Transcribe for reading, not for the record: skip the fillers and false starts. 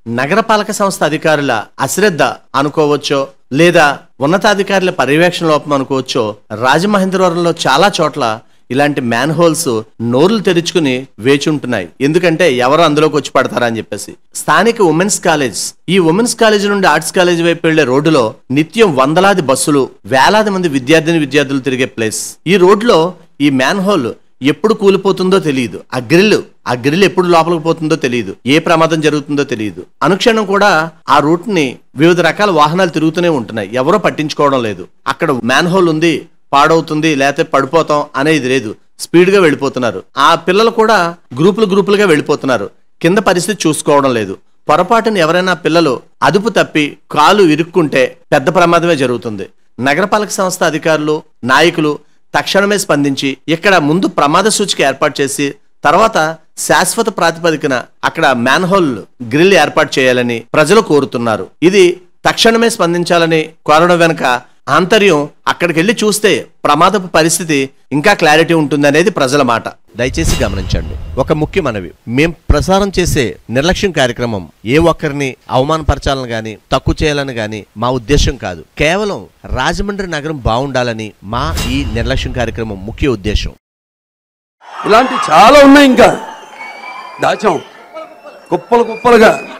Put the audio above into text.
నగరపాలక సంస్థ అధికారుల అశ్రద్ధ అనుకోవచ్చో లేదా ఉన్నతాధికారుల పర్యవేక్షణ లోపం అనుకోవచ్చో రాజమహేంద్రవరంలో చాలా చోట్ల ఇలాంటి మ్యాన్ హోల్స్ నోర్లు తెరుచుకుని వేచి ఉంటున్నాయి. ఎందుకంటే ఎవరు అందులోకి వచ్చి పడతారని చెప్పేసి. స్థానిక ఉమెన్స్ కాలేజ్, ఈ ఉమెన్స్ కాలేజ్ నుండి ఆర్ట్స్ కాలేజ్ వైపు వెళ్లే రోడ్డులో నిత్యం వందలాది బస్సులు, వేలాది మంది విద్యార్థులు తిరిగే ప్లేస్. ఈ రోడ్లో ఈ మ్యాన్ హోల్ ఎప్పుడు కూలిపోతుందో తెలియదు. ఆ గ్రిల్ ఎప్పుడు లోపలికి పోతుందో తెలియదు. ఏ ప్రమాదం జరుగుతుందో తెలియదు. అనుక్షణం కూడా ఆ రూట్ ని వివిధ రకాల వాహనాలు తిరుగుతూనే ఉంటున్నాయి. ఎవరో పట్టించుకోవడం లేదు. అక్కడ మ్యాన్ హోల్ ఉంది, పాడవుతుంది, లేకపోతే పడిపోతాం అనేది లేదు. స్పీడ్ గా వెళ్ళిపోతున్నారు. ఆ పిల్లలు కూడా గ్రూపులుగా వెళ్ళిపోతున్నారు. కింద పరిస్థితి చూసుకోవడం లేదు. పొరపాటున ఎవరైనా పిల్లలు అదుపు తప్పి కాలు ఇరుక్కుంటే పెద్ద ప్రమాదమే జరుగుతుంది. నగరపాలక సంస్థ అధికారులు, నాయకులు తక్షణమే స్పందించి ఇక్కడ ముందు ప్రమాద సూచిక ఏర్పాటు చేసి తర్వాత శాశ్వత ప్రాతిపదికన అక్కడ మ్యాన్ హోల్ గ్రిల్ ఏర్పాటు చేయాలని ప్రజలు కోరుతున్నారు. ఇది తక్షణమే స్పందించాలని కోరడం వెనుక ఆంతర్యం అక్కడికి వెళ్ళి చూస్తే ప్రమాదపు పరిస్థితి ఇంకా క్లారిటీ ఉంటుంది అనేది ప్రజల మాట. దయచేసి గమనించండి. ఒక ముఖ్య మనవి, మేం ప్రసారం చేసే నిర్లక్ష్యం కార్యక్రమం ఏ ఒక్కరిని అవమానపరచాలని గాని తక్కువ చేయాలని గాని మా ఉద్దేశం కాదు. కేవలం రాజమండ్రి నగరం బాగుండాలని మా ఈ నిర్లక్ష్యం కార్యక్రమం ముఖ్య ఉద్దేశం. ఇలాంటి చాలా ఉన్నాయి, ఇంకా దాచాం కుప్పలుగా.